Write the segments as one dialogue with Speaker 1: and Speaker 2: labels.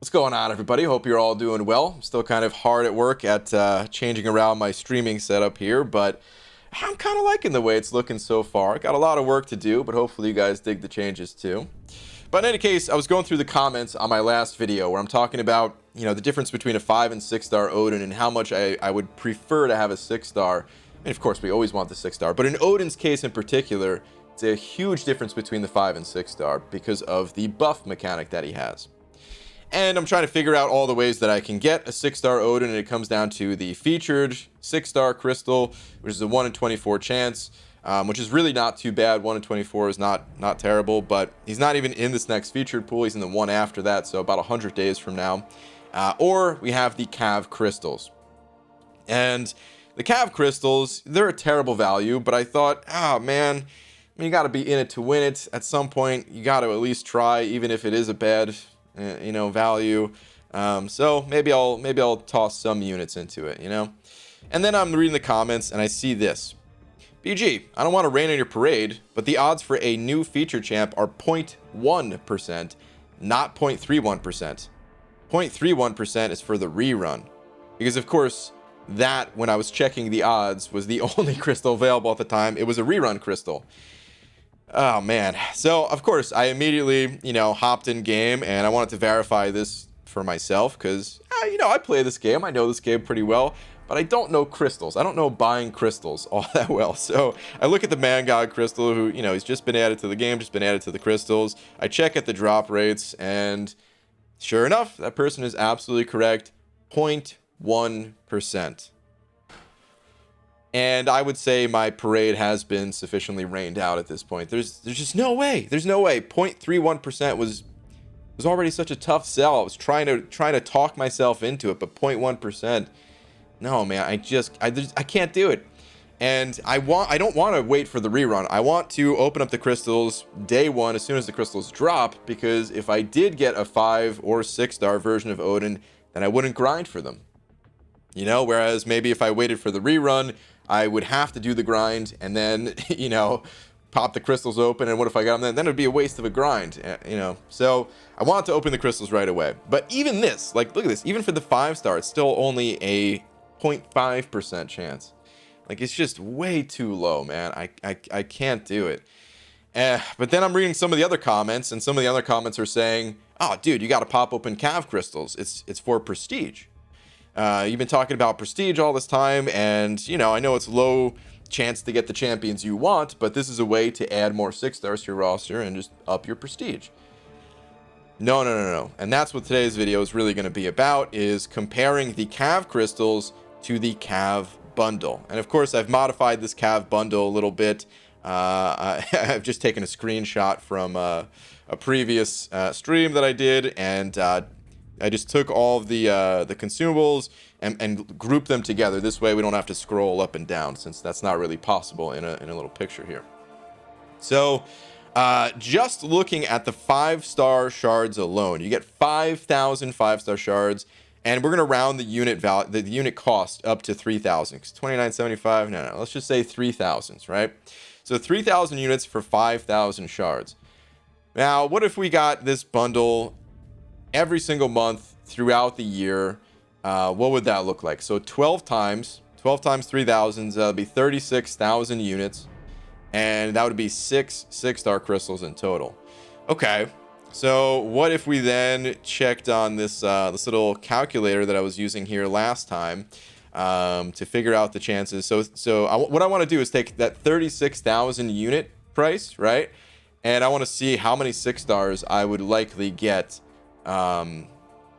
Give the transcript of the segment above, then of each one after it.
Speaker 1: What's going on, everybody? Hope you're all doing well. I'm still kind of hard at work at changing around my streaming setup here, but I'm kind of liking the way it's looking so far. Got a lot of work to do, but hopefully you guys dig the changes too. But in any case, I was going through the comments on my last video where I'm talking about, the difference between a 5 and 6 star Odin and how much I would prefer to have a 6 star. And of course, we always want the 6 star, but in Odin's case in particular, it's a huge difference between the 5 and 6 star because of the buff mechanic that he has. And I'm trying to figure out all the ways that I can get a 6 star Odin, and it comes down to the featured 6 star crystal, which is a 1 in 24 chance, which is really not too bad. 1 in 24 is not terrible, but he's not even in this next featured pool. He's in the one after that, so about 100 days from now. Or we have the Cav Crystals. And the Cav Crystals, they're a terrible value, but I thought, man, you got to be in it to win it. At some point, you got to at least try, even if it is a bad value. So maybe I'll toss some units into it, and then I'm reading the comments and I see this. BG, I don't want to rain on your parade, but the odds for a new feature champ are 0.1%, not 0.31%. 0.31% is for the rerun, because of course that, when I was checking the odds, was the only crystal available at the time. It was a rerun crystal. Oh man. So of course I immediately, hopped in game, and I wanted to verify this for myself because, I play this game. I know this game pretty well, but I don't know crystals. I don't know buying crystals all that well. So I look at the Man God crystal, who, he's just been added to the game, just been added to the crystals. I check at the drop rates, and sure enough, that person is absolutely correct. 0.1%. And I would say my parade has been sufficiently rained out at this point. There's just no way. There's no way. 0.31% was already such a tough sell. I was trying to talk myself into it, but 0.1%. No, man, I can't do it. And I don't want to wait for the rerun. I want to open up the crystals day one as soon as the crystals drop, because if I did get a 5 or 6 star version of Odin, then I wouldn't grind for them. Whereas maybe if I waited for the rerun, I would have to do the grind and then, pop the crystals open. And what if I got them then? It would be a waste of a grind, So I wanted to open the crystals right away. But even this, look at this, even for the 5 star, it's still only a 0.5% chance. It's just way too low, man. I can't do it. But then I'm reading some of the other comments, and some of the other comments are saying, oh, dude, you got to pop open Cav Crystals. It's for prestige. You've been talking about prestige all this time, and I know it's low chance to get the champions you want, but this is a way to add more 6 stars to your roster and just up your prestige. No. And that's what today's video is really going to be about, is comparing the Cav Crystals to the Cav Bundle. And of course, I've modified this Cav Bundle a little bit. I've just taken a screenshot from a previous stream that I did, and I just took all of the consumables and grouped them together. This way we don't have to scroll up and down, since that's not really possible in a little picture here. So just looking at the 5 star shards alone, you get 5,000 5-star shards, and we're going to round the unit value, the unit cost, up to 3,000, because 29.75, no, let's just say 3,000, right? So 3,000 units for 5,000 shards. Now, what if we got this bundle every single month throughout the year? What would that look like? So 12 times 3,000, that would be 36,000 units, and that would be 6 6-star crystals in total. Okay, so what if we then checked on this little calculator that I was using here last time to figure out the chances? What I want to do is take that 36,000 unit price, right, and I want to see how many 6 stars I would likely get,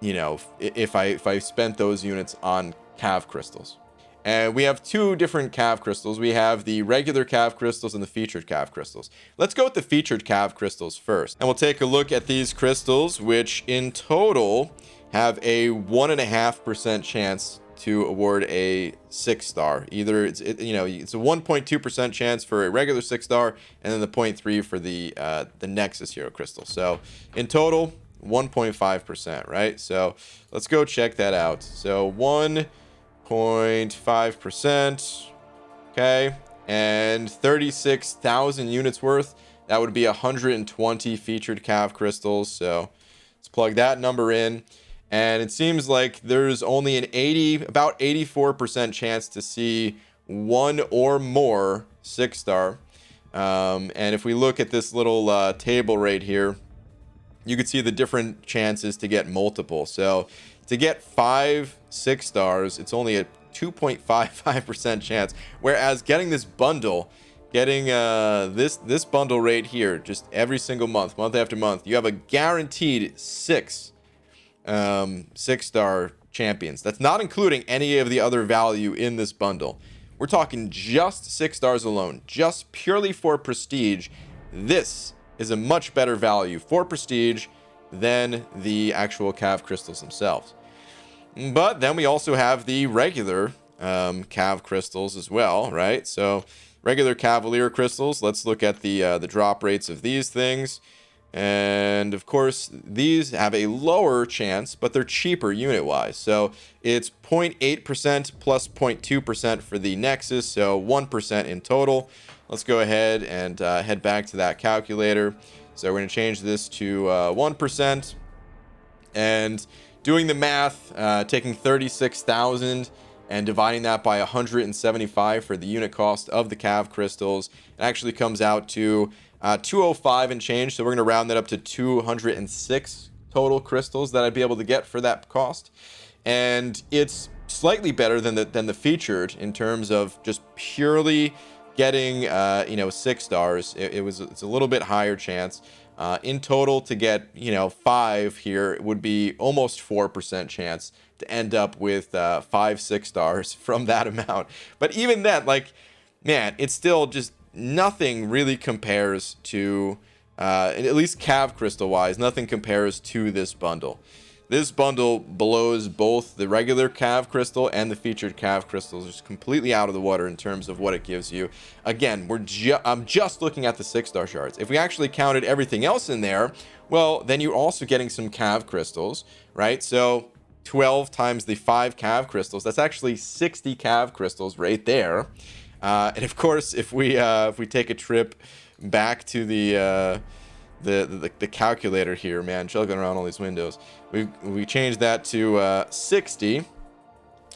Speaker 1: if I spent those units on Cav Crystals. And we have 2 different Cav Crystals. We have the regular Cav Crystals and the featured Cav Crystals. Let's go with the featured Cav Crystals first, and we'll take a look at these crystals, which in total have a 1.5% chance to award a 6 star. Either it's a 1.2% chance for a regular 6 star, and then the 0.3 for the Nexus Hero Crystal. So in total, 1.5%, right? So let's go check that out. So 1.5%, okay, and 36,000 units worth. That would be 120 featured Cav Crystals. So let's plug that number in. And it seems like there's only about 84% chance to see one or more 6-star. And if we look at this little table right here, you can see the different chances to get multiple. So to get 5 6-stars, it's only a 2.55% chance. Whereas getting this bundle, getting this bundle right here, just every single month after month, you have a guaranteed 6 6-star champions. That's not including any of the other value in this bundle. We're talking just 6 stars alone, just purely for prestige. This is a much better value for prestige than the actual Cav Crystals themselves. But then we also have the regular Cav Crystals as well, right? So regular Cavalier Crystals. Let's look at the drop rates of these things. And of course, these have a lower chance, but they're cheaper unit-wise. So it's 0.8% plus 0.2% for the Nexus, so 1% in total. Let's go ahead and head back to that calculator. So we're going to change this to 1%. And doing the math, taking 36,000 and dividing that by 175 for the unit cost of the Cav Crystals, it actually comes out to 205 and change. So we're going to round that up to 206 total crystals that I'd be able to get for that cost. And it's slightly better than the featured in terms of just purely getting 6 stars. It's a little bit higher chance. In total, to get 5 here, it would be almost 4% chance to end up with 5 6-stars from that amount. But even then, like, man, it's still just nothing really compares to, at least Cav Crystal wise, nothing compares to this bundle. This bundle blows both the regular Cav Crystal and the featured Cav Crystals just completely out of the water in terms of what it gives you. Again, I'm just looking at the 6-star shards. If we actually counted everything else in there, well, then you're also getting some Cav Crystals, right? So 12 times the 5 Cav Crystals, that's actually 60 Cav Crystals right there. And of course, if we take a trip back to the calculator here, man, chugging around all these windows, we change that to 60.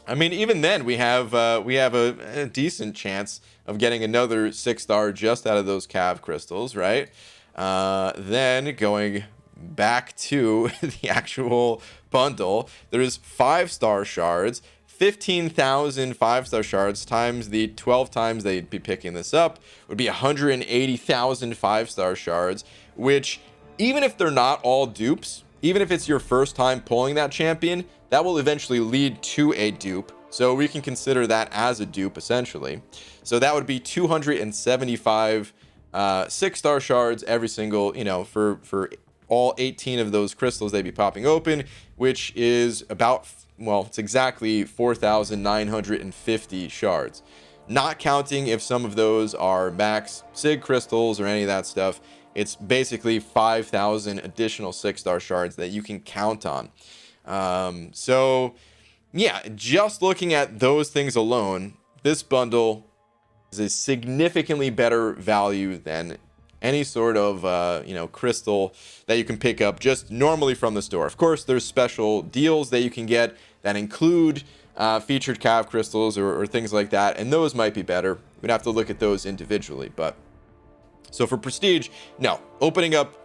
Speaker 1: I mean, even then we have a decent chance of getting another 6-star just out of those Cav Crystals, right? Then going back to the actual bundle, there's 5-star shards. 15,000 5-star shards times the 12 times they'd be picking this up would be 180,000 5-star shards, which, even if they're not all dupes, even if it's your first time pulling that champion, that will eventually lead to a dupe. So we can consider that as a dupe, essentially. So that would be 275 6-star shards every single, for all 18 of those crystals they'd be popping open, which is about, well, it's exactly 4,950 shards. Not counting if some of those are max sig crystals or any of that stuff. It's basically 5,000 additional 6-star shards that you can count on. So yeah, just looking at those things alone, this bundle is a significantly better value than any sort of crystal that you can pick up just normally from the store. Of course, there's special deals that you can get that include featured Cav Crystals or things like that, and those might be better. We'd have to look at those individually. But so for prestige, no, opening up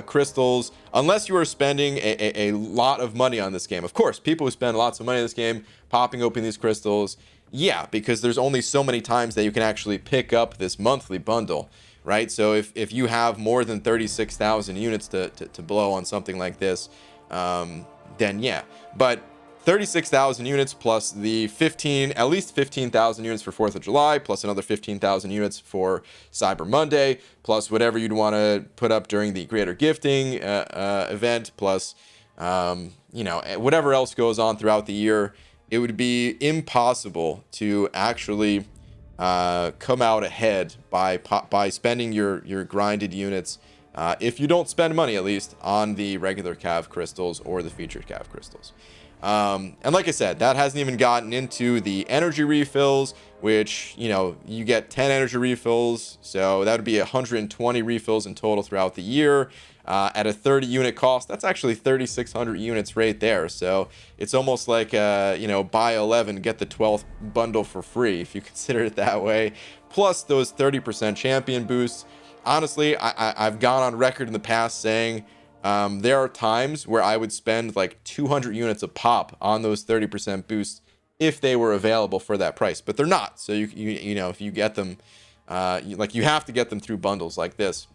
Speaker 1: crystals, unless you are spending a lot of money on this game. Of course, people who spend lots of money on this game popping open these crystals, yeah, because there's only so many times that you can actually pick up this monthly bundle, right? So if you have more than 36,000 units to blow on something like this, then yeah. But 36,000 units plus the at least 15,000 units for 4th of July, plus another 15,000 units for Cyber Monday, plus whatever you'd want to put up during the Creator Gifting event, plus whatever else goes on throughout the year, it would be impossible to actually come out ahead by spending your grinded units if you don't spend money, at least, on the regular Cav Crystals or the featured Cav Crystals. And like I said, that hasn't even gotten into the energy refills, which, you know, you get 10 energy refills, so that would be 120 refills in total throughout the year. At a 30 unit cost, that's actually 3,600 units right there. So it's almost like, you know, buy 11, get the 12th bundle for free, if you consider it that way. Plus those 30% champion boosts. Honestly, I've gone on record in the past saying there are times where I would spend like 200 units a pop on those 30% boosts if they were available for that price, but they're not. So you know, if you get them, you have to get them through bundles like this.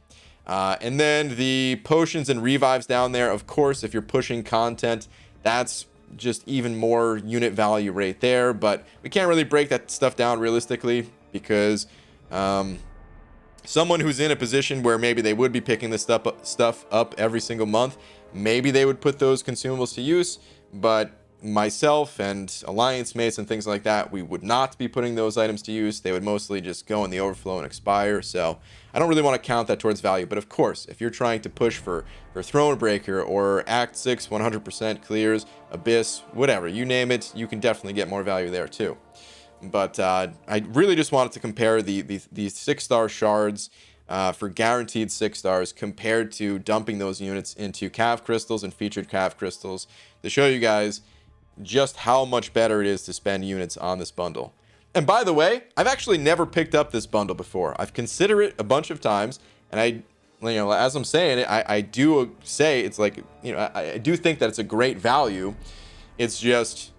Speaker 1: And then the potions and revives down there, of course, if you're pushing content, that's just even more unit value right there. But we can't really break that stuff down realistically because someone who's in a position where maybe they would be picking this stuff up every single month, maybe they would put those consumables to use. But myself and alliance mates and things like that, we would not be putting those items to use. They would mostly just go in the overflow and expire. So I don't really want to count that towards value. But of course, if you're trying to push for Thronebreaker or Act 6 100% clears, Abyss, whatever, you name it, you can definitely get more value there too. But I really just wanted to compare the 6-star shards for guaranteed 6 stars compared to dumping those units into Cav Crystals and featured Cav Crystals to show you guys just how much better it is to spend units on this bundle. And by the way, I've actually never picked up this bundle before. I've considered it a bunch of times, and you know, as I'm saying it, I do say it's like, you know, I do think that it's a great value. It's just,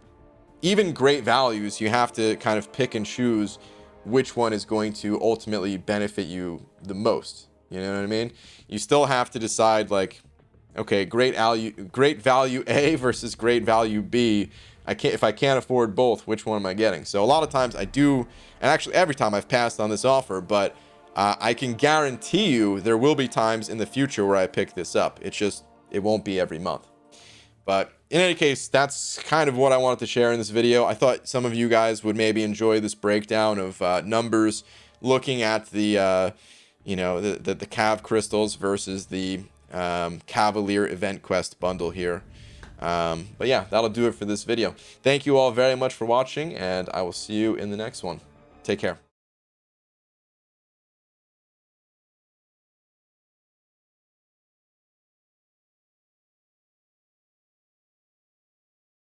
Speaker 1: even great values, you have to kind of pick and choose which one is going to ultimately benefit you the most. You know what I mean? You still have to decide, like, okay, great value A versus great value B. If I can't afford both, which one am I getting? So a lot of times I do, and actually every time I've passed on this offer, but I can guarantee you there will be times in the future where I pick this up. It's just, it won't be every month. But in any case, that's kind of what I wanted to share in this video. I thought some of you guys would maybe enjoy this breakdown of numbers, looking at the, you know, the Cav Crystals versus the Cavalier Event Quest Bundle here. But yeah, that'll do it for this video. Thank you all very much for watching, and I will see you in the next one. Take care.